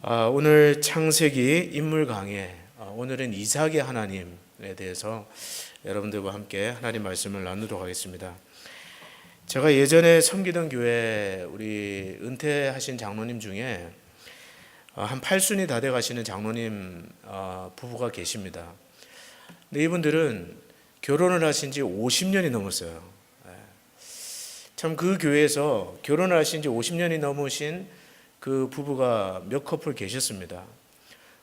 오늘 창세기 인물 강해, 오늘은 이삭의 하나님에 대해서 여러분들과 함께 하나님 말씀을 나누도록 하겠습니다. 제가 예전에 섬기던 교회 우리 은퇴하신 장로님 중에 한 8순이 다 돼 가시는 장로님 부부가 계십니다. 근데 이분들은 결혼을 하신 지 50년이 넘었어요. 참 그 교회에서 결혼을 하신 지 50년이 넘으신 그 부부가 몇 커플 계셨습니다.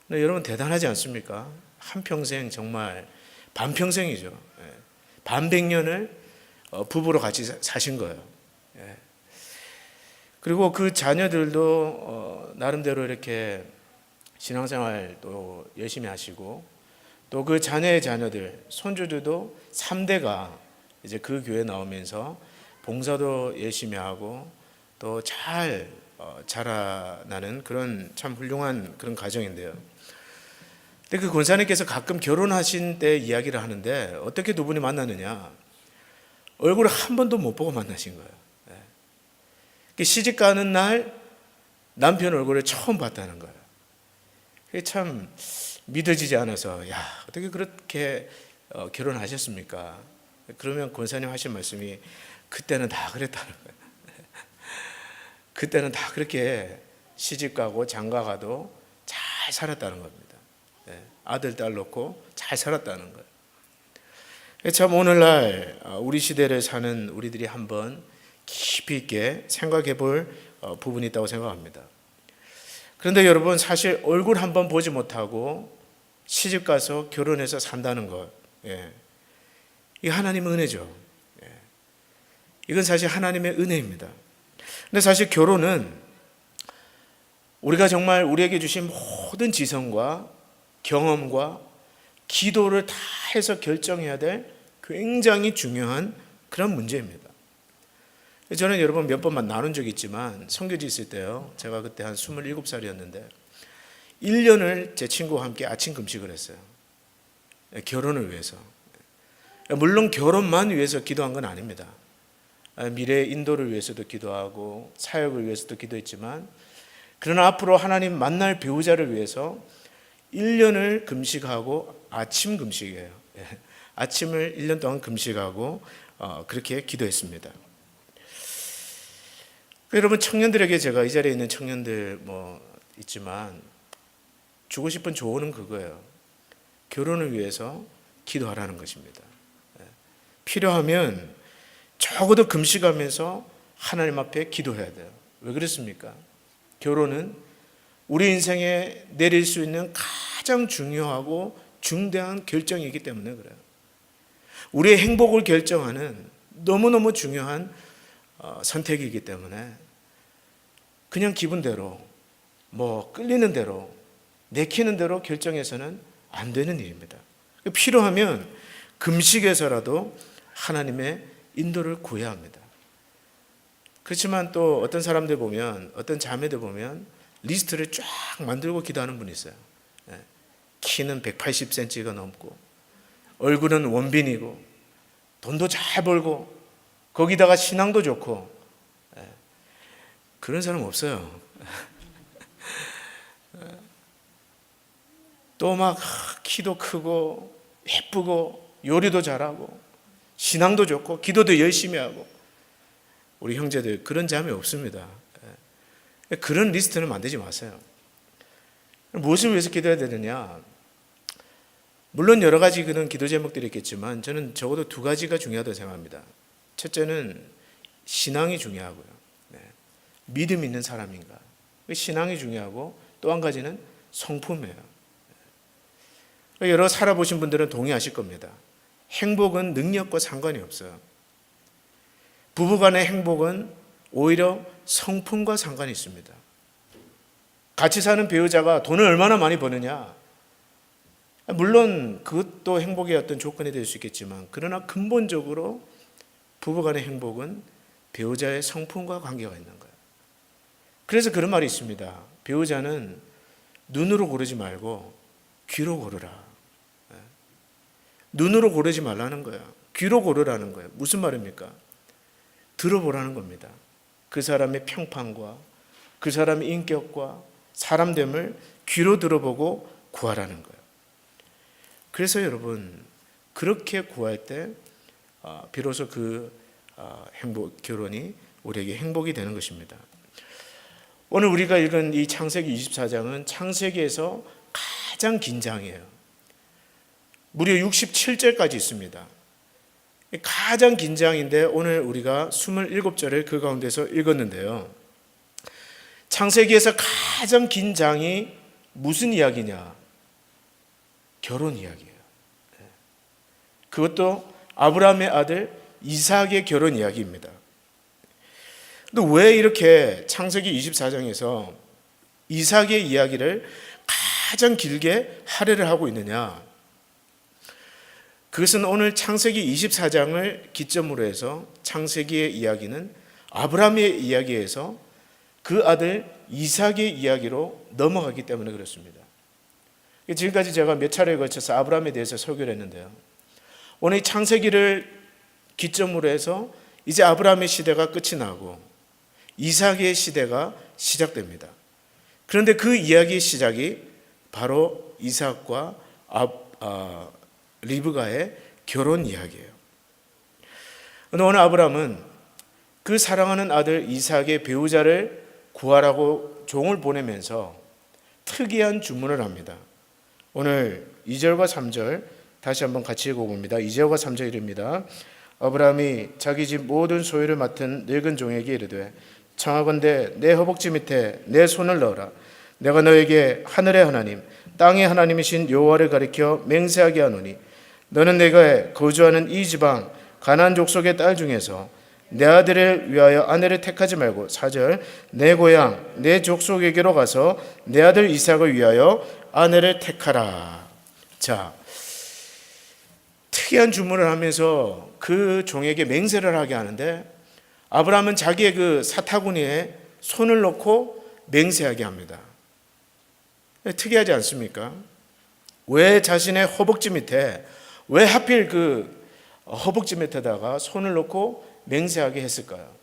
근데 여러분 대단하지 않습니까? 한평생 정말 반평생이죠. 반백년을 부부로 같이 사신 거예요. 그리고 그 자녀들도 나름대로 이렇게 신앙생활도 열심히 하시고 또 그 자녀의 자녀들, 손주들도 3대가 이제 그 교회 나오면서 봉사도 열심히 하고 또 잘 자라나는 그런 참 훌륭한 그런 가정인데요. 근데 그 권사님께서 가끔 결혼하신 때 이야기를 하는데 어떻게 두 분이 만났느냐? 얼굴을 한 번도 못 보고 만나신 거예요. 시집 가는 날 남편 얼굴을 처음 봤다는 거예요. 그게 참 믿어지지 않아서 야 어떻게 그렇게 결혼하셨습니까? 그러면 권사님 하신 말씀이 그때는 다 그랬다는 거예요. 그때는 다 그렇게 시집가고 장가가도 잘 살았다는 겁니다. 아들, 딸 놓고 잘 살았다는 거예요. 참 오늘날 우리 시대를 사는 우리들이 한번 깊이 있게 생각해 볼 부분이 있다고 생각합니다. 그런데 여러분 사실 얼굴 한번 보지 못하고 시집가서 결혼해서 산다는 것, 이게 하나님의 은혜죠. 이건 사실 하나님의 은혜입니다. 근데 사실 결혼은 우리가 정말 우리에게 주신 모든 지성과 경험과 기도를 다 해서 결정해야 될 굉장히 중요한 그런 문제입니다. 저는 여러분 몇 번만 나눈 적이 있지만 선교지 있을 때요. 제가 그때 한 27살이었는데 1년을 제 친구와 함께 아침 금식을 했어요. 결혼을 위해서. 물론 결혼만 위해서 기도한 건 아닙니다. 미래의 인도를 위해서도 기도하고 사역을 위해서도 기도했지만 그러나 앞으로 하나님 만날 배우자를 위해서 1년을 금식하고 아침 금식이에요. 아침을 1년 동안 금식하고 그렇게 기도했습니다. 여러분 청년들에게 제가 이 자리에 있는 청년들 있지만 주고 싶은 조언은 그거예요. 결혼을 위해서 기도하라는 것입니다. 필요하면 적어도 금식하면서 하나님 앞에 기도해야 돼요. 왜 그렇습니까? 결혼은 우리 인생에 내릴 수 있는 가장 중요하고 중대한 결정이기 때문에 그래요. 우리의 행복을 결정하는 너무너무 중요한 선택이기 때문에 그냥 기분대로 끌리는 대로 내키는 대로 결정해서는 안 되는 일입니다. 필요하면 금식에서라도 하나님의 인도를 구해야 합니다. 그렇지만 또 어떤 사람들 보면 어떤 자매들 보면 리스트를 쫙 만들고 기도하는 분이 있어요. 키는 180cm가 넘고 얼굴은 원빈이고 돈도 잘 벌고 거기다가 신앙도 좋고 그런 사람 없어요. 또 막 키도 크고 예쁘고 요리도 잘하고 신앙도 좋고 기도도 열심히 하고 우리 형제들 그런 자매 없습니다. 그런 리스트는 만들지 마세요. 무엇을 위해서 기도해야 되느냐? 물론 여러 가지 그런 기도 제목들이 있겠지만 저는 적어도 두 가지가 중요하다고 생각합니다. 첫째는 신앙이 중요하고요. 믿음 있는 사람인가? 신앙이 중요하고 또 한 가지는 성품이에요. 여러 살아보신 분들은 동의하실 겁니다. 행복은 능력과 상관이 없어요. 부부간의 행복은 오히려 성품과 상관이 있습니다. 같이 사는 배우자가 돈을 얼마나 많이 버느냐, 물론 그것도 행복의 어떤 조건이 될 수 있겠지만 그러나 근본적으로 부부간의 행복은 배우자의 성품과 관계가 있는 거예요. 그래서 그런 말이 있습니다. 배우자는 눈으로 고르지 말고 귀로 고르라. 눈으로 고르지 말라는 거예요. 귀로 고르라는 거예요. 무슨 말입니까? 들어보라는 겁니다. 그 사람의 평판과 그 사람의 인격과 사람됨을 귀로 들어보고 구하라는 거예요. 그래서 여러분 그렇게 구할 때 비로소 그 결혼이 우리에게 행복이 되는 것입니다. 오늘 우리가 읽은 이 창세기 24장은 창세기에서 가장 긴 장이에요. 무려 67절까지 있습니다. 가장 긴 장인데 오늘 우리가 27절을 그 가운데서 읽었는데요. 창세기에서 가장 긴 장이 무슨 이야기냐? 결혼 이야기예요. 그것도 아브라함의 아들 이삭의 결혼 이야기입니다. 근데 왜 이렇게 창세기 24장에서 이삭의 이야기를 가장 길게 할애를 하고 있느냐? 그것은 오늘 창세기 24장을 기점으로 해서 창세기의 이야기는 아브라함의 이야기에서 그 아들 이삭의 이야기로 넘어가기 때문에 그렇습니다. 지금까지 제가 몇 차례에 걸쳐서 아브라함에 대해서 설교를 했는데요. 오늘 이 창세기를 기점으로 해서 이제 아브라함의 시대가 끝이 나고 이삭의 시대가 시작됩니다. 그런데 그 이야기의 시작이 바로 이삭과 리브가의 결혼 이야기예요. 오늘 아브라함은 그 사랑하는 아들 이삭의 배우자를 구하라고 종을 보내면서 특이한 주문을 합니다. 오늘 2절과 3절 다시 한번 같이 읽어봅니다. 2절과 3절입니다. 아브라함이 자기 집 모든 소유를 맡은 늙은 종에게 이르되 청하건대 내 허벅지 밑에 내 손을 넣어라. 내가 너에게 하늘의 하나님 땅의 하나님이신 여호와를 가리켜 맹세하게 하노니 너는 내가 거주하는 이 지방 가나안 족속의 딸 중에서 내 아들을 위하여 아내를 택하지 말고 4절 내 고향 내 족속에게로 가서 내 아들 이삭을 위하여 아내를 택하라. 자, 특이한 주문을 하면서 그 종에게 맹세를 하게 하는데 아브라함은 자기의 그 사타구니에 손을 넣고 맹세하게 합니다. 특이하지 않습니까? 왜 자신의 허벅지 밑에 왜 하필 그 허벅지 밑에다가 손을 넣고 맹세하게 했을까요?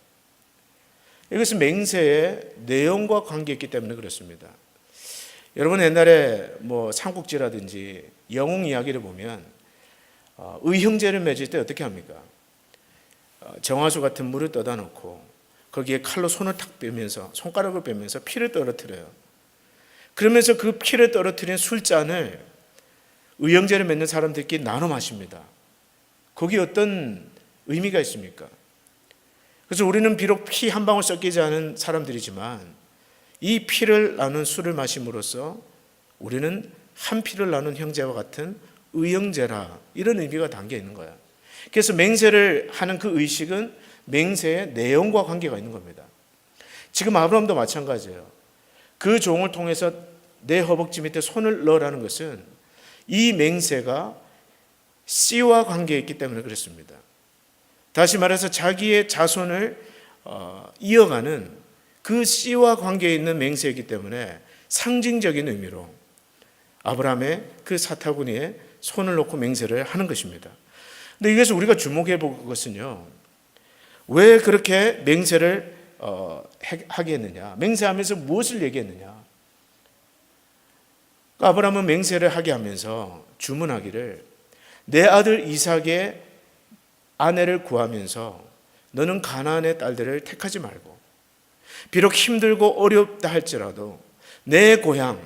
이것은 맹세의 내용과 관계있기 때문에 그렇습니다. 여러분 옛날에 뭐 삼국지라든지 영웅 이야기를 보면 의형제를 맺을 때 어떻게 합니까? 정화수 같은 물을 떠다 놓고 거기에 칼로 손을 탁 빼면서 손가락을 빼면서 피를 떨어뜨려요. 그러면서 그 피를 떨어뜨린 술잔을 의형제를 맺는 사람들끼리 나눠 마십니다. 거기에 어떤 의미가 있습니까? 그래서 우리는 비록 피 한 방울 섞이지 않은 사람들이지만 이 피를 나눈 술을 마심으로써 우리는 한 피를 나눈 형제와 같은 의형제라 이런 의미가 담겨 있는 거야. 그래서 맹세를 하는 그 의식은 맹세의 내용과 관계가 있는 겁니다. 지금 아브라함도 마찬가지예요. 그 종을 통해서 내 허벅지 밑에 손을 넣으라는 것은 이 맹세가 씨와 관계에 있기 때문에 그렇습니다. 다시 말해서 자기의 자손을 이어가는 그 씨와 관계에 있는 맹세이기 때문에 상징적인 의미로 아브라함의 그 사타구니에 손을 놓고 맹세를 하는 것입니다. 근데 여기서 우리가 주목해 볼 것은요, 왜 그렇게 맹세를 하게 했느냐, 맹세하면서 무엇을 얘기했느냐. 아브라함은 맹세를 하게 하면서 주문하기를 내 아들 이삭의 아내를 구하면서 너는 가나안의 딸들을 택하지 말고 비록 힘들고 어렵다 할지라도 내 고향,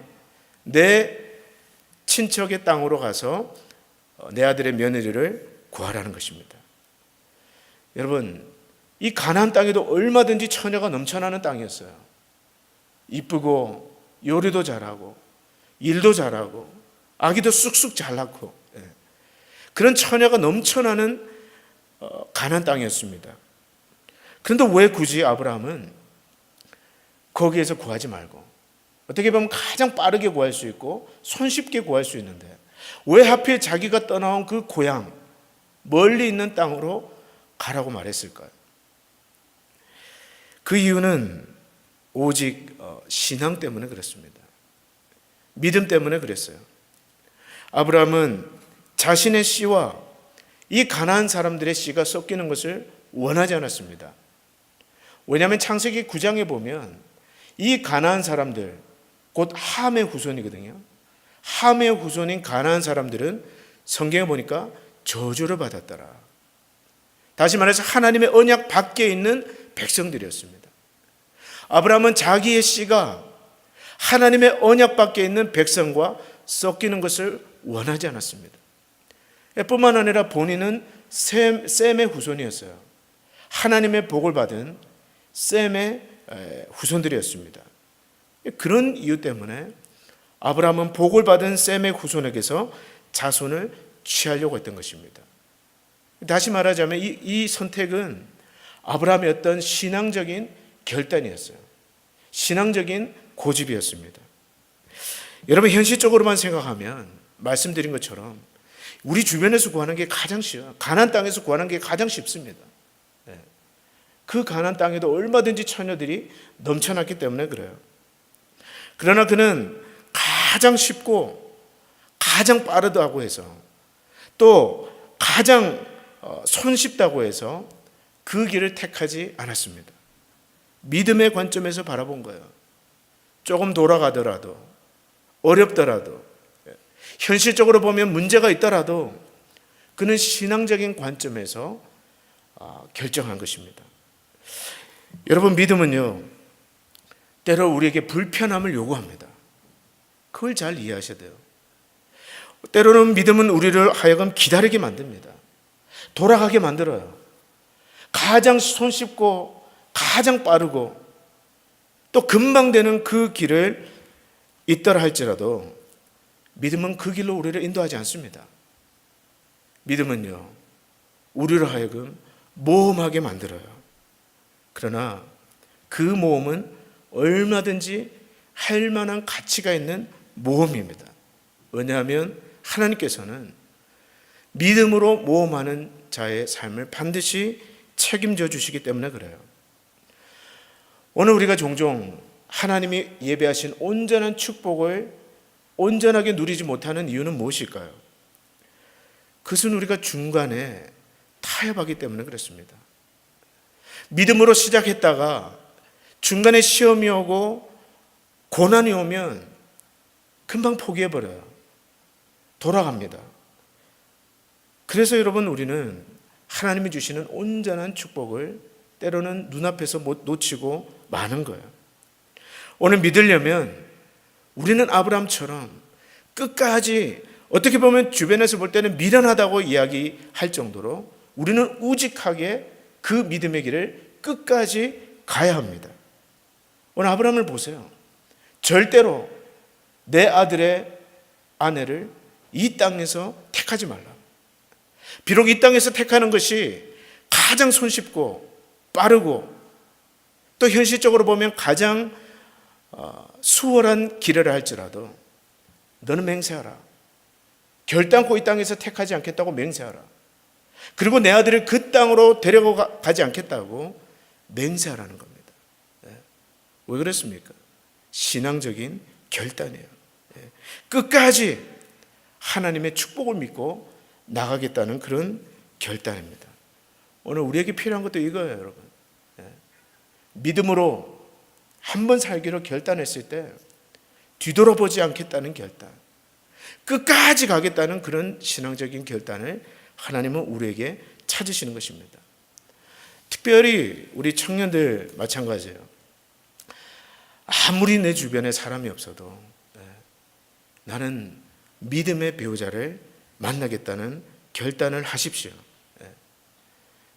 내 친척의 땅으로 가서 내 아들의 며느리를 구하라는 것입니다. 여러분, 이 가나안 땅에도 얼마든지 처녀가 넘쳐나는 땅이었어요. 이쁘고 요리도 잘하고 일도 잘하고 아기도 쑥쑥 잘 낳고 그런 처녀가 넘쳐나는 가나안 땅이었습니다. 그런데 왜 굳이 아브라함은 거기에서 구하지 말고 어떻게 보면 가장 빠르게 구할 수 있고 손쉽게 구할 수 있는데 왜 하필 자기가 떠나온 그 고향 멀리 있는 땅으로 가라고 말했을까요? 그 이유는 오직 신앙 때문에 그렇습니다. 믿음 때문에 그랬어요. 아브라함은 자신의 씨와 이 가나안 사람들의 씨가 섞이는 것을 원하지 않았습니다. 왜냐하면 창세기 9장에 보면 이 가나안 사람들, 곧 함의 후손이거든요. 함의 후손인 가나안 사람들은 성경에 보니까 저주를 받았더라. 다시 말해서 하나님의 언약 밖에 있는 백성들이었습니다. 아브라함은 자기의 씨가 하나님의 언약 밖에 있는 백성과 섞이는 것을 원하지 않았습니다. 뿐만 아니라 본인은 셈의 후손이었어요. 하나님의 복을 받은 셈의 후손들이었습니다. 그런 이유 때문에 아브라함은 복을 받은 셈의 후손에게서 자손을 취하려고 했던 것입니다. 다시 말하자면 이 선택은 아브라함의 어떤 신앙적인 결단이었어요. 신앙적인 고집이었습니다. 여러분, 현실적으로만 생각하면 말씀드린 것처럼 우리 주변에서 구하는 게 가장 쉬워요. 가나안 땅에서 구하는 게 가장 쉽습니다. 그 가나안 땅에도 얼마든지 처녀들이 넘쳐났기 때문에 그래요. 그러나 그는 가장 쉽고 가장 빠르다고 해서 또 가장 손쉽다고 해서 그 길을 택하지 않았습니다. 믿음의 관점에서 바라본 거예요. 조금 돌아가더라도, 어렵더라도, 현실적으로 보면 문제가 있더라도 그는 신앙적인 관점에서 결정한 것입니다. 여러분, 믿음은요, 때로 우리에게 불편함을 요구합니다. 그걸 잘 이해하셔야 돼요. 때로는 믿음은 우리를 하여금 기다리게 만듭니다. 돌아가게 만들어요. 가장 손쉽고 가장 빠르고 또 금방 되는 그 길을 있더라 할지라도 믿음은 그 길로 우리를 인도하지 않습니다. 믿음은요, 우리를 하여금 모험하게 만들어요. 그러나 그 모험은 얼마든지 할 만한 가치가 있는 모험입니다. 왜냐하면 하나님께서는 믿음으로 모험하는 자의 삶을 반드시 책임져 주시기 때문에 그래요. 오늘 우리가 종종 하나님이 예배하신 온전한 축복을 온전하게 누리지 못하는 이유는 무엇일까요? 그것은 우리가 중간에 타협하기 때문에 그렇습니다. 믿음으로 시작했다가 중간에 시험이 오고 고난이 오면 금방 포기해버려요. 돌아갑니다. 그래서 여러분, 우리는 하나님이 주시는 온전한 축복을 때로는 눈앞에서 못 놓치고 마는 거예요. 오늘 믿으려면 우리는 아브라함처럼 끝까지, 어떻게 보면 주변에서 볼 때는 미련하다고 이야기할 정도로 우리는 우직하게 그 믿음의 길을 끝까지 가야 합니다. 오늘 아브라함을 보세요. 절대로 내 아들의 아내를 이 땅에서 택하지 말라. 비록 이 땅에서 택하는 것이 가장 손쉽고 빠르고 또 현실적으로 보면 가장 수월한 길이라 할지라도 너는 맹세하라. 결단코 이 땅에서 택하지 않겠다고 맹세하라. 그리고 내 아들을 그 땅으로 데려가지 않겠다고 맹세하라는 겁니다. 왜 그렇습니까? 신앙적인 결단이에요. 끝까지 하나님의 축복을 믿고 나가겠다는 그런 결단입니다. 오늘 우리에게 필요한 것도 이거예요, 여러분. 믿음으로 한번 살기로 결단했을 때 뒤돌아보지 않겠다는 결단, 끝까지 가겠다는 그런 신앙적인 결단을 하나님은 우리에게 찾으시는 것입니다. 특별히 우리 청년들 마찬가지예요. 아무리 내 주변에 사람이 없어도 나는 믿음의 배우자를 만나겠다는 결단을 하십시오.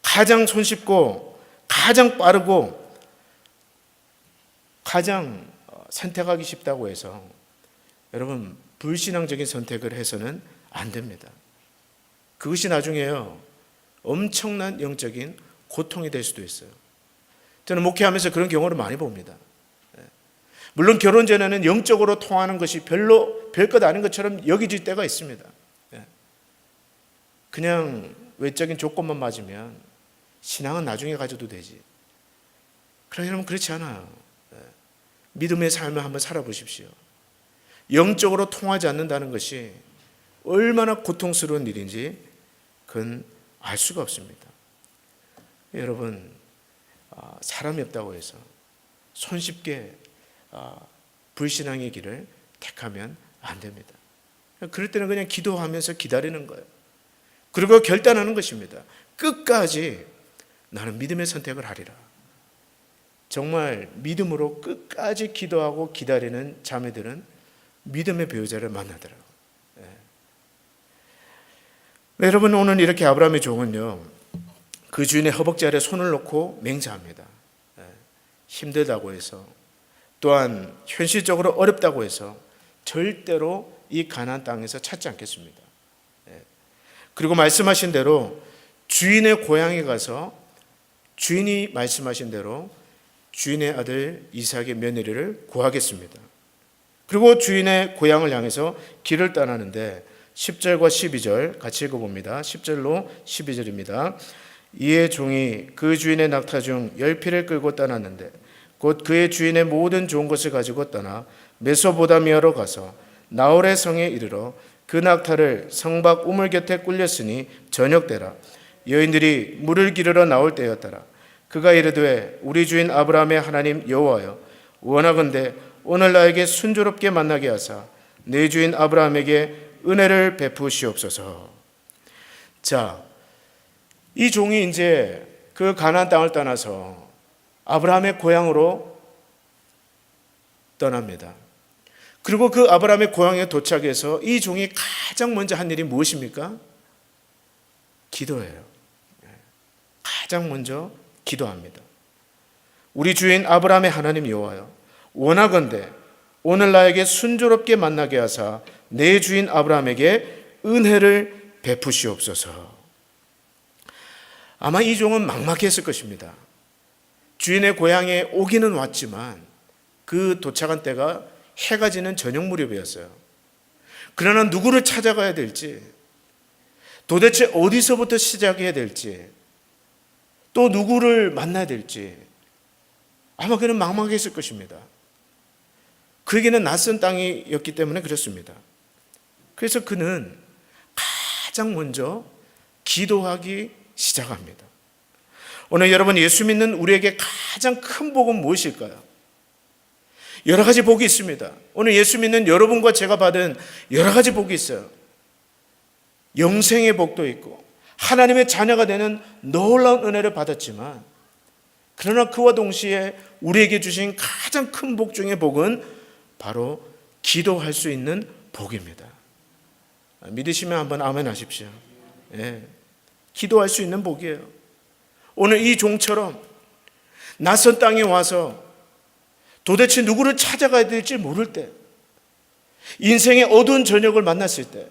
가장 손쉽고 가장 빠르고 가장 선택하기 쉽다고 해서 여러분 불신앙적인 선택을 해서는 안 됩니다. 그것이 나중에요 엄청난 영적인 고통이 될 수도 있어요. 저는 목회하면서 그런 경우를 많이 봅니다. 물론 결혼 전에는 영적으로 통하는 것이 별것 아닌 것처럼 여겨질 때가 있습니다. 그냥 외적인 조건만 맞으면 신앙은 나중에 가져도 되지. 그러나 여러분 그렇지 않아요. 믿음의 삶을 한번 살아보십시오. 영적으로 통하지 않는다는 것이 얼마나 고통스러운 일인지 그건 알 수가 없습니다. 여러분 사람이 없다고 해서 손쉽게 불신앙의 길을 택하면 안 됩니다. 그럴 때는 그냥 기도하면서 기다리는 거예요. 그리고 결단하는 것입니다. 끝까지 나는 믿음의 선택을 하리라. 정말 믿음으로 끝까지 기도하고 기다리는 자매들은 믿음의 배우자를 만나더라고요. 여러분, 오늘 이렇게 아브라함의 종은요, 그 주인의 허벅지 아래 손을 놓고 맹세합니다. 힘들다고 해서, 또한 현실적으로 어렵다고 해서 절대로 이 가나안 땅에서 찾지 않겠습니다. 그리고 말씀하신 대로 주인의 고향에 가서 주인이 말씀하신 대로 주인의 아들 이삭의 며느리를 구하겠습니다. 그리고 주인의 고향을 향해서 길을 떠나는데 10절과 12절 같이 읽어봅니다. 10절로 12절입니다. 이에 종이 그 주인의 낙타 중 10匹를 끌고 떠났는데 곧 그의 주인의 모든 좋은 것을 가지고 떠나 메소보다미아로 가서 나홀의 성에 이르러 그 낙타를 성 밖 우물 곁에 꿀렸으니 저녁때라. 여인들이 물을 기르러 나올 때였더라. 그가 이르되 우리 주인 아브라함의 하나님 여호와여, 원하건대 오늘 나에게 순조롭게 만나게 하사 내 주인 아브라함에게 은혜를 베푸시옵소서. 자, 이 종이 이제 그 가나안 땅을 떠나서 아브라함의 고향으로 떠납니다. 그리고 그 아브라함의 고향에 도착해서 이 종이 가장 먼저 한 일이 무엇입니까? 기도예요. 가장 먼저 기도합니다. 우리 주인 아브라함의 하나님 여호와여, 원하건대 오늘 나에게 순조롭게 만나게 하사 내 주인 아브라함에게 은혜를 베푸시옵소서. 아마 이 종은 막막했을 것입니다. 주인의 고향에 오기는 왔지만 그 도착한 때가 해가 지는 저녁 무렵이었어요. 그러나 누구를 찾아가야 될지, 도대체 어디서부터 시작해야 될지, 또 누구를 만나야 될지 아마 그는 막막했을 것입니다. 그에게는 낯선 땅이었기 때문에 그렇습니다. 그래서 그는 가장 먼저 기도하기 시작합니다. 오늘 여러분, 예수 믿는 우리에게 가장 큰 복은 무엇일까요? 여러 가지 복이 있습니다. 오늘 예수 믿는 여러분과 제가 받은 여러 가지 복이 있어요. 영생의 복도 있고 하나님의 자녀가 되는 놀라운 은혜를 받았지만, 그러나 그와 동시에 우리에게 주신 가장 큰 복 중의 복은 바로 기도할 수 있는 복입니다. 믿으시면 한번 아멘 하십시오. 예, 기도할 수 있는 복이에요. 오늘 이 종처럼 낯선 땅에 와서 도대체 누구를 찾아가야 될지 모를 때, 인생의 어두운 저녁을 만났을 때,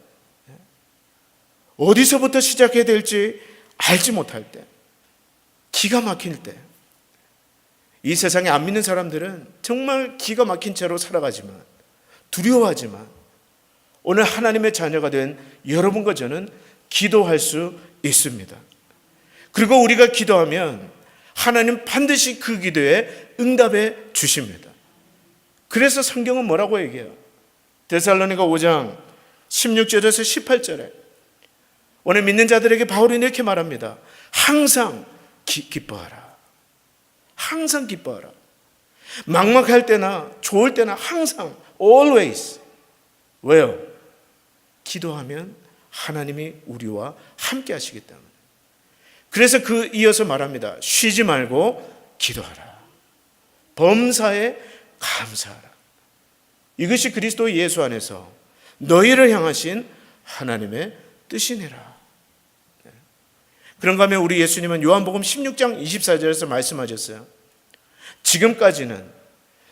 어디서부터 시작해야 될지 알지 못할 때, 기가 막힐 때, 이 세상에 안 믿는 사람들은 정말 기가 막힌 채로 살아가지만, 두려워하지만, 오늘 하나님의 자녀가 된 여러분과 저는 기도할 수 있습니다. 그리고 우리가 기도하면 하나님 반드시 그 기도에 응답해 주십니다. 그래서 성경은 뭐라고 얘기해요? 데살로니가 5장 16절에서 18절에 오늘 믿는 자들에게 바울이 이렇게 말합니다. 항상 기뻐하라. 항상 기뻐하라. 막막할 때나 좋을 때나 항상 always. 왜요? 기도하면 하나님이 우리와 함께 하시기 때문에. 그래서 그 이어서 말합니다. 쉬지 말고 기도하라. 범사에 감사하라. 이것이 그리스도 예수 안에서 너희를 향하신 하나님의 뜻이니라. 그런가 하면 우리 예수님은 요한복음 16장 24절에서 말씀하셨어요. 지금까지는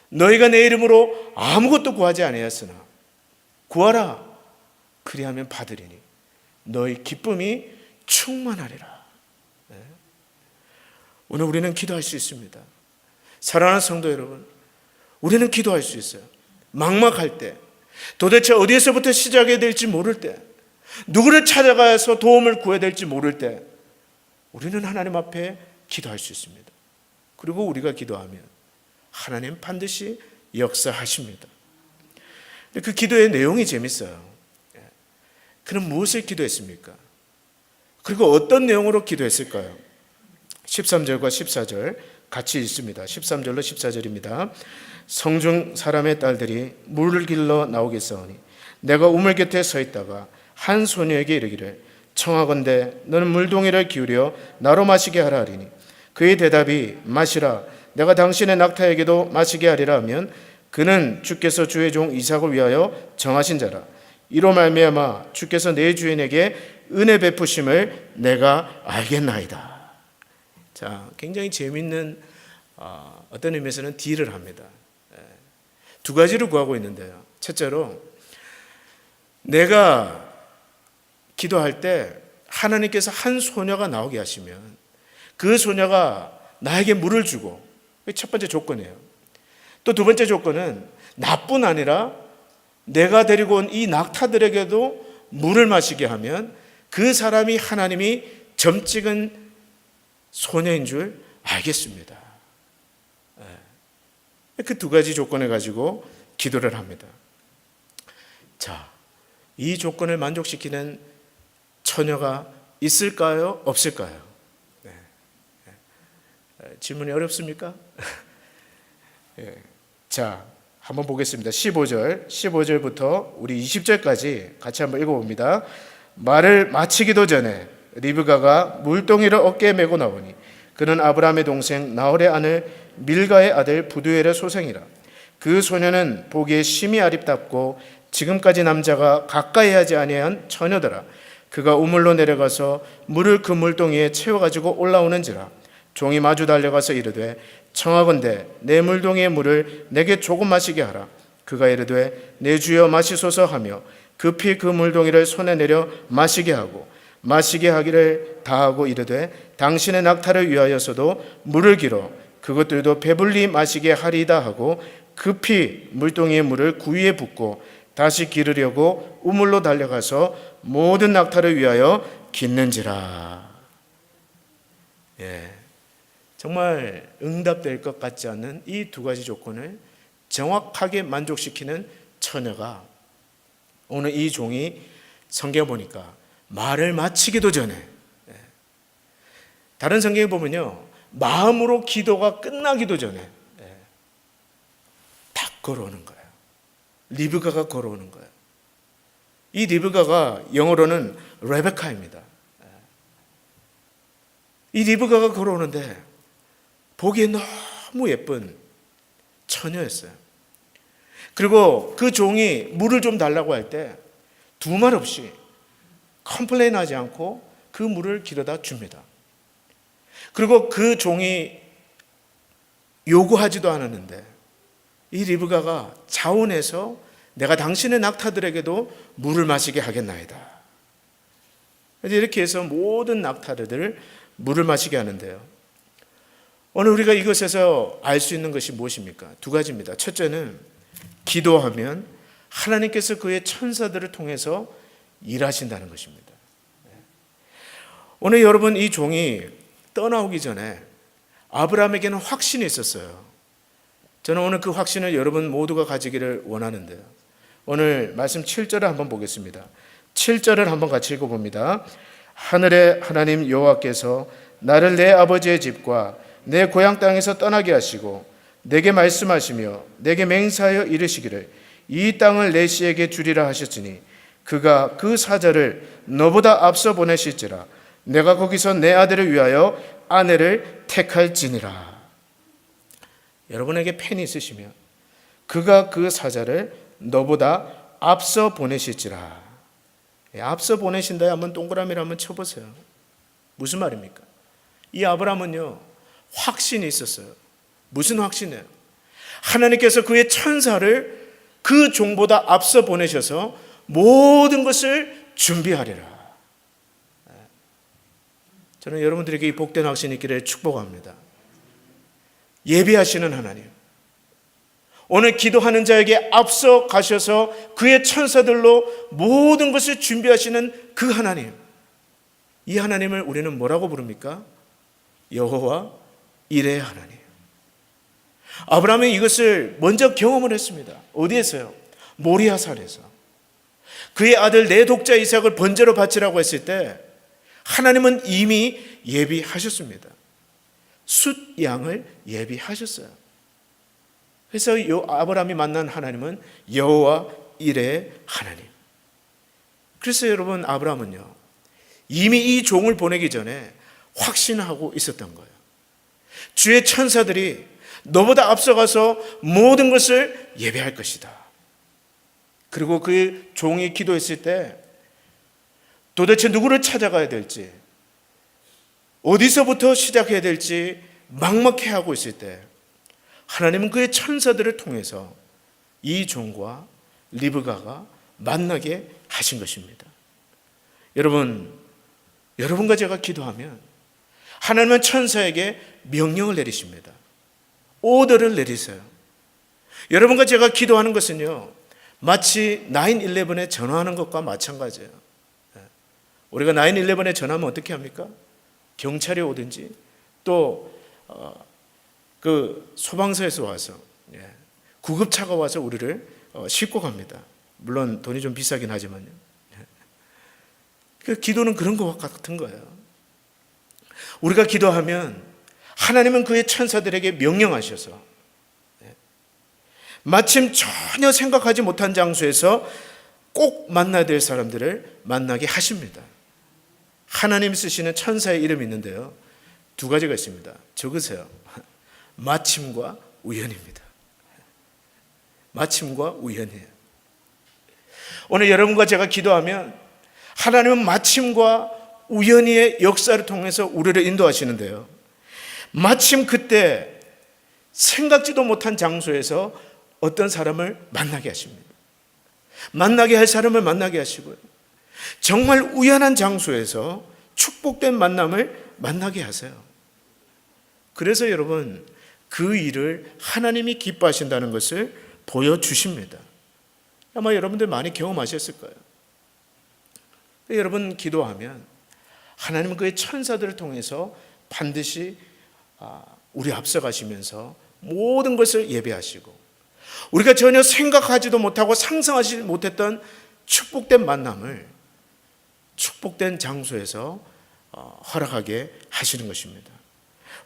너희가 내 이름으로 아무것도 구하지 아니하였으나 구하라. 그리하면 받으리니 너희 기쁨이 충만하리라. 오늘 우리는 기도할 수 있습니다. 사랑하는 성도 여러분, 우리는 기도할 수 있어요. 막막할 때, 도대체 어디에서부터 시작해야 될지 모를 때, 누구를 찾아가서 도움을 구해야 될지 모를 때, 우리는 하나님 앞에 기도할 수 있습니다. 그리고 우리가 기도하면 하나님 반드시 역사하십니다. 그 기도의 내용이 재밌어요. 그는 무엇을 기도했습니까? 그리고 어떤 내용으로 기도했을까요? 13절과 14절 같이 있습니다. 13절로 14절입니다. 성중 사람의 딸들이 물을 길러 나오겠사오니 내가 우물 곁에 서 있다가 한 소녀에게 이르기를 청하건대 너는 물동이를 기울여 나로 마시게 하라 하리니 그의 대답이 마시라 내가 당신의 낙타에게도 마시게 하리라 하면 그는 주께서 주의 종 이삭을 위하여 정하신 자라. 이로 말미암아 주께서 내 주인에게 은혜 베푸심을 내가 알겠나이다. 자, 굉장히 재미있는 어떤 의미에서는 딜을 합니다. 두 가지를 구하고 있는데요. 첫째로 내가 기도할 때 하나님께서 한 소녀가 나오게 하시면 그 소녀가 나에게 물을 주고, 첫 번째 조건이에요. 또 두 번째 조건은 나뿐 아니라 내가 데리고 온 이 낙타들에게도 물을 마시게 하면 그 사람이 하나님이 점 찍은 소녀인 줄 알겠습니다. 그 두 가지 조건을 가지고 기도를 합니다. 자, 이 조건을 만족시키는 처녀가 있을까요? 없을까요? 네. 질문이 어렵습니까? 네. 자, 한번 보겠습니다. 15절부터 우리 20절까지 같이 한번 읽어봅니다. 말을 마치기도 전에 리브가가 물동이를 어깨에 메고 나오니 그는 아브라함의 동생 나홀의 아들 밀가의 아들 부두엘의 소생이라. 그 소녀는 보기에 심히 아립답고 지금까지 남자가 가까이 하지 아니한 처녀더라. 그가 우물로 내려가서 물을 그 물동이에 채워가지고 올라오는지라. 종이 마주 달려가서 이르되 청하건대 내 물동이의 물을 내게 조금 마시게 하라. 그가 이르되 내 주여 마시소서 하며 급히 그 물동이를 손에 내려 마시게 하고 마시게 하기를 다하고 이르되 당신의 낙타를 위하여서도 물을 길어 그것들도 배불리 마시게 하리이다 하고 급히 물동이의 물을 구위에 붓고 다시 기르려고 우물로 달려가서 모든 낙타를 위하여 깃는지라. 정말 응답될 것 같지 않는 이 두 가지 조건을 정확하게 만족시키는 처녀가 오늘 이 종이 성경에 보니까 말을 마치기도 전에, 다른 성경에 보면요 마음으로 기도가 끝나기도 전에 딱 걸어오는 거예요. 리브가가 걸어오는 거예요. 이 리브가가 영어로는 레베카입니다. 이 리브가가 걸어오는데 보기에 너무 예쁜 처녀였어요. 그리고 그 종이 물을 좀 달라고 할 때 두 말 없이 컴플레인하지 않고 그 물을 길어다 줍니다. 그리고 그 종이 요구하지도 않았는데 이 리브가가 자원해서 내가 당신의 낙타들에게도 물을 마시게 하겠나이다. 이렇게 해서 모든 낙타들을 물을 마시게 하는데요. 오늘 우리가 이것에서 알 수 있는 것이 무엇입니까? 두 가지입니다. 첫째는 기도하면 하나님께서 그의 천사들을 통해서 일하신다는 것입니다. 오늘 여러분 이 종이 떠나오기 전에 아브라함에게는 확신이 있었어요. 저는 오늘 그 확신을 여러분 모두가 가지기를 원하는데요. 오늘 말씀 7절을 한번 보겠습니다. 7절을 한번 같이 읽어봅니다. 하늘의 하나님 여호와께서 나를 내 아버지의 집과 내 고향 땅에서 떠나게 하시고 내게 말씀하시며 내게 맹세하여 이르시기를 이 땅을 내 씨에게 주리라 하셨으니 그가 그 사자를 너보다 앞서 보내실지라 내가 거기서 내 아들을 위하여 아내를 택할지니라. 여러분에게 펜이 있으시면 그가 그 사자를 너보다 앞서 보내실지라. 앞서 보내신다에 한번 동그라미를 한번 쳐보세요. 무슨 말입니까? 이 아브라함은요 확신이 있었어요. 무슨 확신이에요? 하나님께서 그의 천사를 그 종보다 앞서 보내셔서 모든 것을 준비하리라. 저는 여러분들에게 이 복된 확신이 있기를 축복합니다. 예비하시는 하나님, 오늘 기도하는 자에게 앞서 가셔서 그의 천사들로 모든 것을 준비하시는 그 하나님, 이 하나님을 우리는 뭐라고 부릅니까? 여호와 이레의 하나님. 아브라함은 이것을 먼저 경험을 했습니다. 어디에서요? 모리아산에서. 그의 아들 내 독자 이삭을 번제로 바치라고 했을 때 하나님은 이미 예비하셨습니다. 숫양을 예비하셨어요. 그래서 아브라함이 만난 하나님은 여호와 이레의 하나님. 그래서 여러분, 아브라함은요, 이미 이 종을 보내기 전에 확신하고 있었던 거예요. 주의 천사들이 너보다 앞서가서 모든 것을 예배할 것이다. 그리고 그 종이 기도했을 때 도대체 누구를 찾아가야 될지, 어디서부터 시작해야 될지 막막해하고 있을 때 하나님은 그의 천사들을 통해서 이 종과 리브가가 만나게 하신 것입니다. 여러분과 제가 기도하면 하나님은 천사에게 명령을 내리십니다. 오더를 내리세요. 여러분과 제가 기도하는 것은요, 마치 9/11에 전화하는 것과 마찬가지예요. 우리가 9/11에 전화하면 어떻게 합니까? 경찰이 오든지 또 그 소방서에서 와서 구급차가 와서 우리를 싣고 갑니다. 물론 돈이 좀 비싸긴 하지만요. 그 기도는 그런 것과 같은 거예요. 우리가 기도하면 하나님은 그의 천사들에게 명령하셔서 마침 전혀 생각하지 못한 장소에서 꼭 만나야 될 사람들을 만나게 하십니다. 하나님 쓰시는 천사의 이름이 있는데요, 2가지가 있습니다. 적으세요. 마침과 우연입니다. 마침과 우연이에요. 오늘 여러분과 제가 기도하면 하나님은 마침과 우연의 역사를 통해서 우리를 인도하시는데요, 마침 그때 생각지도 못한 장소에서 어떤 사람을 만나게 하십니다. 만나게 할 사람을 만나게 하시고요, 정말 우연한 장소에서 축복된 만남을 만나게 하세요. 그래서 여러분, 그 일을 하나님이 기뻐하신다는 것을 보여주십니다. 아마 여러분들 많이 경험하셨을 거예요. 여러분 기도하면 하나님은 그의 천사들을 통해서 반드시 우리 앞서가시면서 모든 것을 예배하시고, 우리가 전혀 생각하지도 못하고 상상하지 못했던 축복된 만남을 축복된 장소에서 허락하게 하시는 것입니다.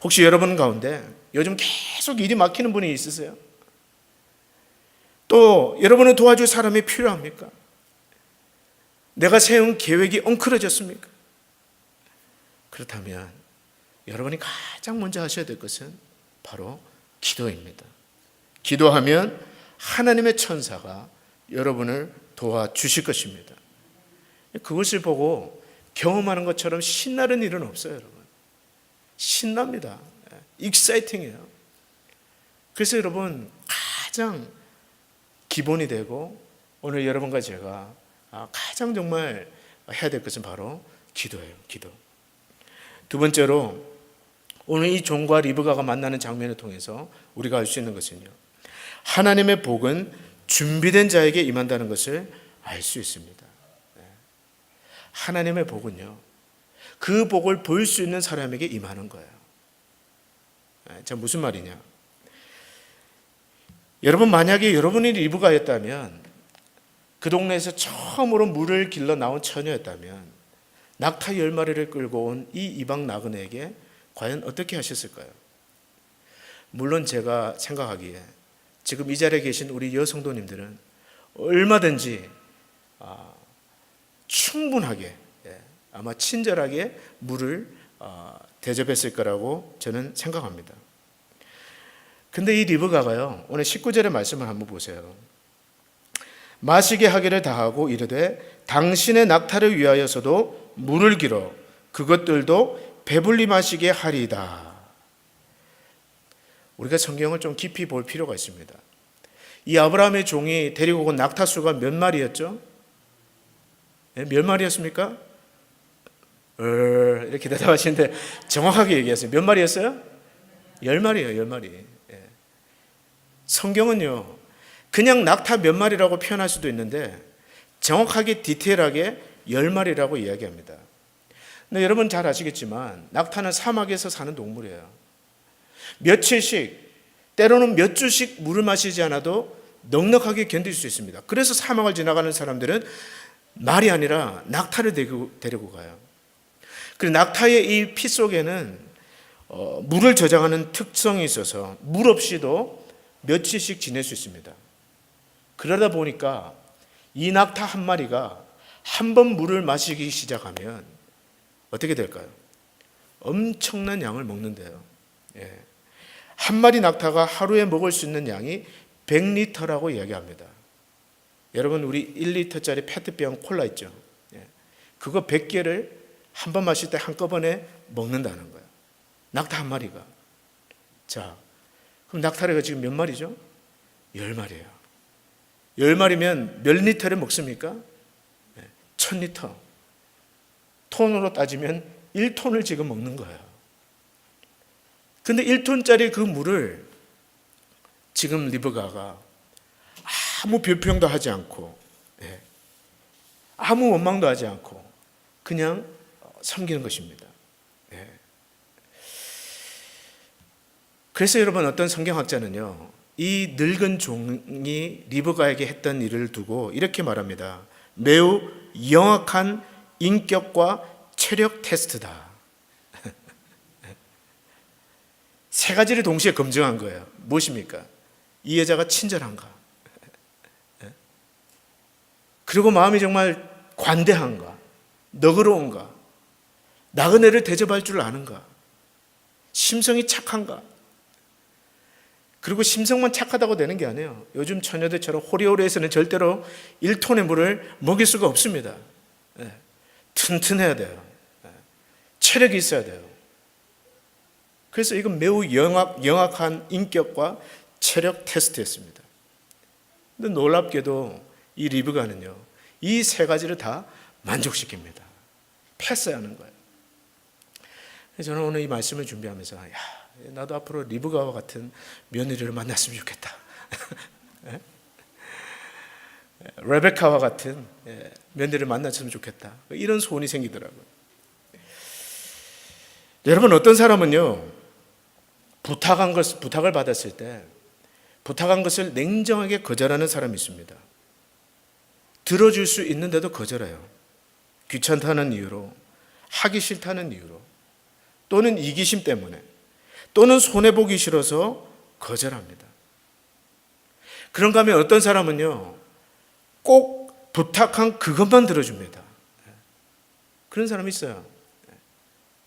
혹시 여러분 가운데 요즘 계속 일이 막히는 분이 있으세요? 또 여러분을 도와줄 사람이 필요합니까? 내가 세운 계획이 엉클어졌습니까? 그렇다면 여러분이 가장 먼저 하셔야 될 것은 바로 기도입니다. 기도하면 하나님의 천사가 여러분을 도와주실 것입니다. 그것을 보고 경험하는 것처럼 신나는 일은 없어요, 여러분. 신납니다. 익사이팅해요. 그래서 여러분, 가장 기본이 되고 오늘 여러분과 제가 가장 정말 해야 될 것은 바로 기도예요. 기도. 2번째로, 오늘 이 종과 리브가가 만나는 장면을 통해서 우리가 알 수 있는 것은요, 하나님의 복은 준비된 자에게 임한다는 것을 알 수 있습니다. 하나님의 복은요, 그 복을 볼 수 있는 사람에게 임하는 거예요. 자, 무슨 말이냐? 여러분, 만약에 여러분이 리브가였다면, 그 동네에서 처음으로 물을 길러 나온 처녀였다면, 낙타 10마리를 끌고 온 이 이방 나그네에게 과연 어떻게 하셨을까요? 물론 제가 생각하기에 지금 이 자리에 계신 우리 여성도님들은 얼마든지 충분하게, 아마 친절하게 물을 대접했을 거라고 저는 생각합니다. 근데 이 리브가가요, 오늘 19절의 말씀을 한번 보세요. 마시게 하기를 다하고 이르되 당신의 낙타를 위하여서도 물을 길어 그것들도 배불리 마시게 하리이다. 우리가 성경을 좀 깊이 볼 필요가 있습니다. 이 아브라함의 종이 데리고 온 낙타 수가 몇 마리였죠? 몇 마리였습니까? 이렇게 대답하시는데 정확하게 얘기하세요. 몇 마리였어요? 10마리예요. 10마리. 성경은요, 그냥 낙타 몇 마리라고 표현할 수도 있는데 정확하게 디테일하게 10마리라고 이야기합니다. 근데 여러분 잘 아시겠지만 낙타는 사막에서 사는 동물이에요. 며칠씩, 때로는 몇 주씩 물을 마시지 않아도 넉넉하게 견딜 수 있습니다. 그래서 사막을 지나가는 사람들은 말이 아니라 낙타를 데리고 가요. 그리고 낙타의 이 피 속에는 물을 저장하는 특성이 있어서 물 없이도 며칠씩 지낼 수 있습니다. 그러다 보니까 이 낙타 한 마리가 한 번 물을 마시기 시작하면 어떻게 될까요? 엄청난 양을 먹는데요. 예. 한 마리 낙타가 하루에 먹을 수 있는 양이 100리터라고 이야기합니다. 여러분, 우리 1리터짜리 페트병 콜라 있죠? 예. 그거 100개를 한 번 마실 때 한꺼번에 먹는다는 거예요. 낙타 한 마리가. 자, 그럼 낙타래가 지금 몇 마리죠? 10마리예요. 10마리면 몇 리터를 먹습니까? 1000리터. 톤으로 따지면 1톤을 지금 먹는 거예요. 근데 1톤짜리 그 물을 지금 리브가가 아무 불평도 하지 않고, 아무 원망도 하지 않고 그냥 섬기는 것입니다. 그래서 여러분, 어떤 성경학자는요, 이 늙은 종이 리브가에게 했던 일을 두고 이렇게 말합니다. 매우 영악한 인격과 체력 테스트다. 세 가지를 동시에 검증한 거예요. 무엇입니까? 이 여자가 친절한가? 그리고 마음이 정말 관대한가? 너그러운가? 나그네를 대접할 줄 아는가? 심성이 착한가? 그리고 심성만 착하다고 되는 게 아니에요. 요즘 처녀들처럼 호리호리해서는 절대로 1톤의 물을 먹일 수가 없습니다. 튼튼해야 돼요. 체력이 있어야 돼요. 그래서 이건 매우 영악한 인격과 체력 테스트였습니다. 근데 놀랍게도 이 리브가는요, 이 세 가지를 다 만족시킵니다. 패스하는 거예요. 저는 오늘 이 말씀을 준비하면서 나도 앞으로 리브가와 같은 며느리를 만났으면 좋겠다. 레베카와 같은 며느리를 만났으면 좋겠다. 이런 소원이 생기더라고요. 여러분, 어떤 사람은요, 부탁을 받았을 때 부탁한 것을 냉정하게 거절하는 사람이 있습니다. 들어줄 수 있는데도 거절해요. 귀찮다는 이유로, 하기 싫다는 이유로, 또는 이기심 때문에, 또는 손해보기 싫어서 거절합니다. 그런가 하면 어떤 사람은요, 꼭 부탁한 그것만 들어줍니다. 그런 사람이 있어요.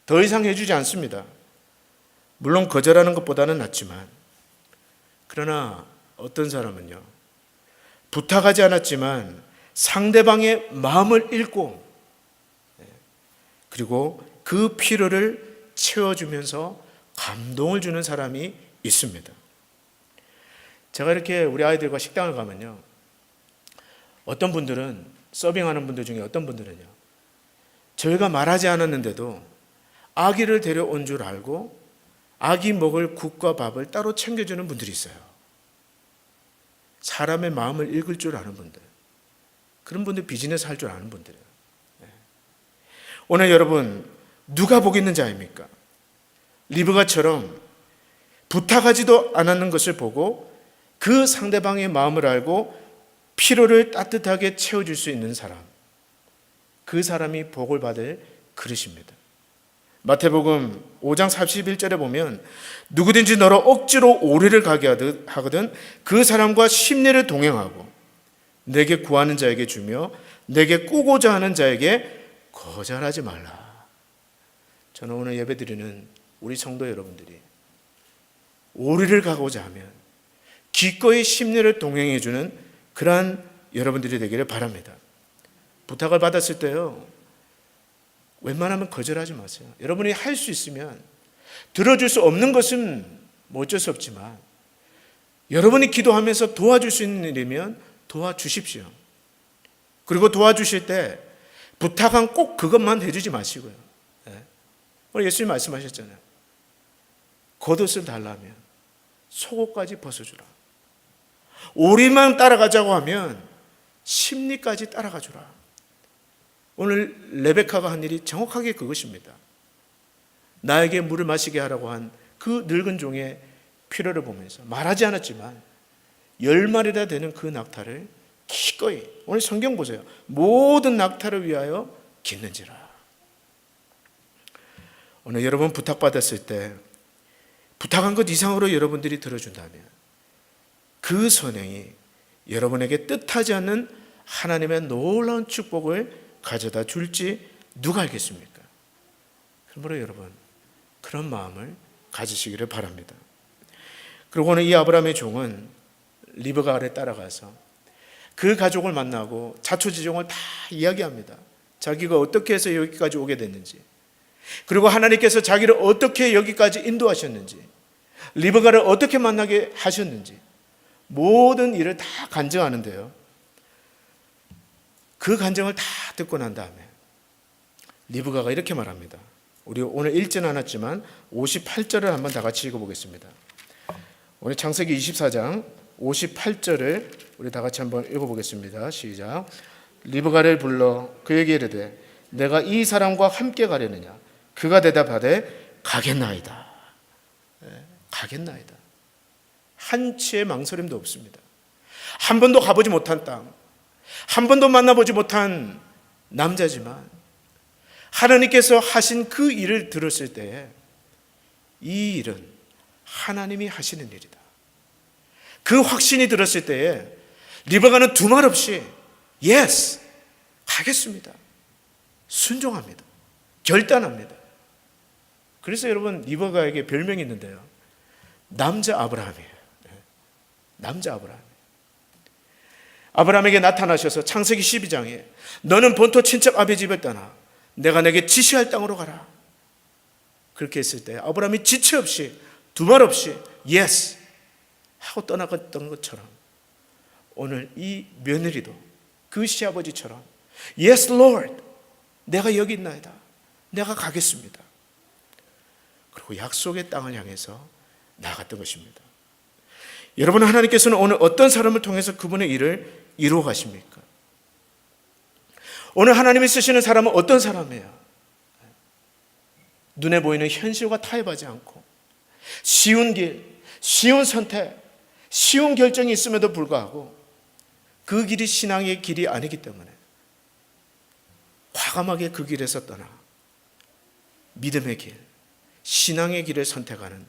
더 이상 해주지 않습니다. 물론 거절하는 것보다는 낫지만, 그러나 어떤 사람은요, 부탁하지 않았지만 상대방의 마음을 읽고, 그리고 그 필요를 채워주면서 감동을 주는 사람이 있습니다. 제가 이렇게 우리 아이들과 식당을 가면요, 어떤 분들은, 서빙하는 분들 중에 어떤 분들은요, 저희가 말하지 않았는데도 아기를 데려온 줄 알고 아기 먹을 국과 밥을 따로 챙겨주는 분들이 있어요. 사람의 마음을 읽을 줄 아는 분들, 그런 분들, 비즈니스 할 줄 아는 분들이에요. 오늘 여러분, 누가 복 있는 자입니까? 리브가처럼 부탁하지도 않았는 것을 보고 그 상대방의 마음을 알고 필요를 따뜻하게 채워줄 수 있는 사람, 그 사람이 복을 받을 그릇입니다. 마태복음 5장 41절에 보면 누구든지 너로 억지로 오리를 가게 하거든 그 사람과 심리를 동행하고 내게 구하는 자에게 주며 내게 꾸고자 하는 자에게 거절하지 말라. 저는 오늘 예배드리는 우리 성도 여러분들이 오리를 가고자 하면 기꺼이 심리를 동행해 주는 그러한 여러분들이 되기를 바랍니다. 부탁을 받았을 때요, 웬만하면 거절하지 마세요. 여러분이 할 수 있으면, 들어줄 수 없는 것은 뭐 어쩔 수 없지만 여러분이 기도하면서 도와줄 수 있는 일이면 도와주십시오. 그리고 도와주실 때 부탁한 꼭 그것만 해주지 마시고요. 오늘 예수님 말씀하셨잖아요. 겉옷을 달라면 속옷까지 벗어주라. 오리만 따라가자고 하면 심리까지 따라가 주라. 오늘 레베카가 한 일이 정확하게 그것입니다. 나에게 물을 마시게 하라고 한 그 늙은 종의 필요를 보면서 말하지 않았지만 10마리나 되는 그 낙타를 기꺼이, 오늘 성경 보세요. 모든 낙타를 위하여 깃는지라. 오늘 여러분 부탁받았을 때 부탁한 것 이상으로 여러분들이 들어준다면 그 선행이 여러분에게 뜻하지 않는 하나님의 놀라운 축복을 가져다 줄지 누가 알겠습니까? 그러므로 여러분, 그런 마음을 가지시기를 바랍니다. 그리고 오늘 이 아브라함의 종은 리브가를 따라가서 그 가족을 만나고 자초지종을 다 이야기합니다. 자기가 어떻게 해서 여기까지 오게 됐는지, 그리고 하나님께서 자기를 어떻게 여기까지 인도하셨는지, 리브가를 어떻게 만나게 하셨는지 모든 일을 다 간증하는데요, 그 간증을 다 듣고 난 다음에 리브가가 이렇게 말합니다. 우리 오늘 읽지는 않았지만 58절을 한번 다 같이 읽어보겠습니다. 오늘 창세기 24장 58절을 우리 다 같이 한번 읽어보겠습니다. 시작. 리브가를 불러 그에게 이르되 내가 이 사람과 함께 가려느냐? 그가 대답하되 가겠나이다. 가겠나이다. 한치의 망설임도 없습니다. 한 번도 가보지 못한 땅, 한 번도 만나보지 못한 남자지만 하나님께서 하신 그 일을 들었을 때에 이 일은 하나님이 하시는 일이다. 그 확신이 들었을 때에 리브가는 두말 없이 yes, 가겠습니다. 순종합니다. 결단합니다. 그래서 여러분, 리브가에게 별명이 있는데요, 남자 아브라함이에요. 남자 아브라함. 아브라함에게 나타나셔서 창세기 12장에 너는 본토 친척 아비 집을 떠나 내가 내게 지시할 땅으로 가라. 그렇게 했을 때 아브라함이 지체 없이 두말 없이 yes 하고 떠나갔던 것처럼 오늘 이 며느리도 그 시아버지처럼 yes Lord, 내가 여기 있나이다. 내가 가겠습니다. 그리고 약속의 땅을 향해서 나갔던 것입니다. 여러분, 하나님께서는 오늘 어떤 사람을 통해서 그분의 일을 이루어 가십니까? 오늘 하나님이 쓰시는 사람은 어떤 사람이에요? 눈에 보이는 현실과 타협하지 않고 쉬운 길, 쉬운 선택, 쉬운 결정이 있음에도 불구하고 그 길이 신앙의 길이 아니기 때문에 과감하게 그 길에서 떠나 믿음의 길, 신앙의 길을 선택하는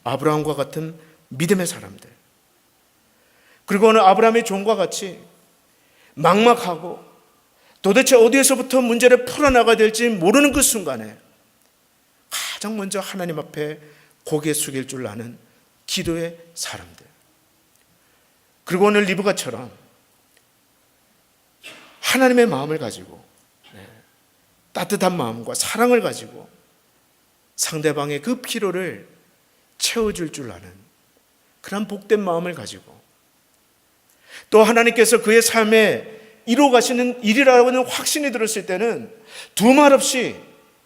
아브라함과 같은 믿음의 사람들, 그리고 오늘 아브라함의 종과 같이 막막하고 도대체 어디에서부터 문제를 풀어나가야 될지 모르는 그 순간에 가장 먼저 하나님 앞에 고개 숙일 줄 아는 기도의 사람들, 그리고 오늘 리브가처럼 하나님의 마음을 가지고 따뜻한 마음과 사랑을 가지고 상대방의 그 필요를 채워줄 줄 아는 그런 복된 마음을 가지고 또 하나님께서 그의 삶에 이루어 가시는 일이라고 하는 확신이 들었을 때는 두말 없이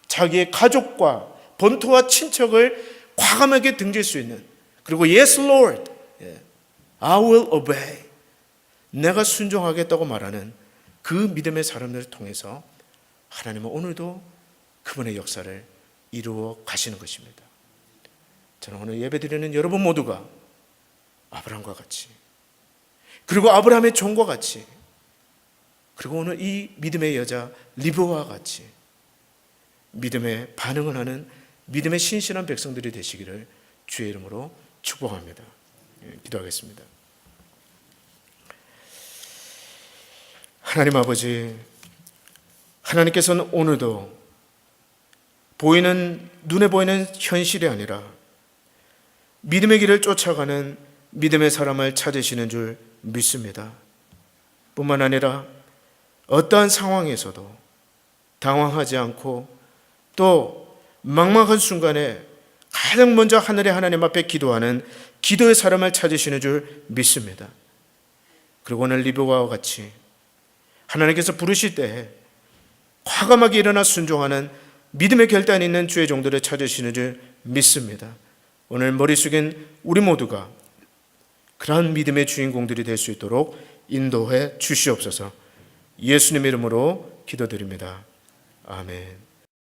자기의 가족과 본토와 친척을 과감하게 등질 수 있는, 그리고 Yes Lord, I will obey, 내가 순종하겠다고 말하는 그 믿음의 사람들을 통해서 하나님은 오늘도 그분의 역사를 이루어 가시는 것입니다. 저는 오늘 예배드리는 여러분 모두가 아브라함과 같이, 그리고 아브라함의 종과 같이, 그리고 오늘 이 믿음의 여자 리브와 같이 믿음에 반응을 하는 믿음의 신실한 백성들이 되시기를 주의 이름으로 축복합니다. 기도하겠습니다. 하나님 아버지, 하나님께서는 오늘도 눈에 보이는 현실이 아니라 믿음의 길을 쫓아가는 믿음의 사람을 찾으시는 줄 믿습니다. 뿐만 아니라 어떠한 상황에서도 당황하지 않고 또 막막한 순간에 가장 먼저 하늘의 하나님 앞에 기도하는 기도의 사람을 찾으시는 줄 믿습니다. 그리고 오늘 리브가와 같이 하나님께서 부르실 때 과감하게 일어나 순종하는 믿음의 결단이 있는 주의 종들을 찾으시는 줄 믿습니다. 오늘 머리 숙인 우리 모두가 그러한 믿음의 주인공들이 될 수 있도록 인도해 주시옵소서. 예수님 이름으로 기도드립니다. 아멘.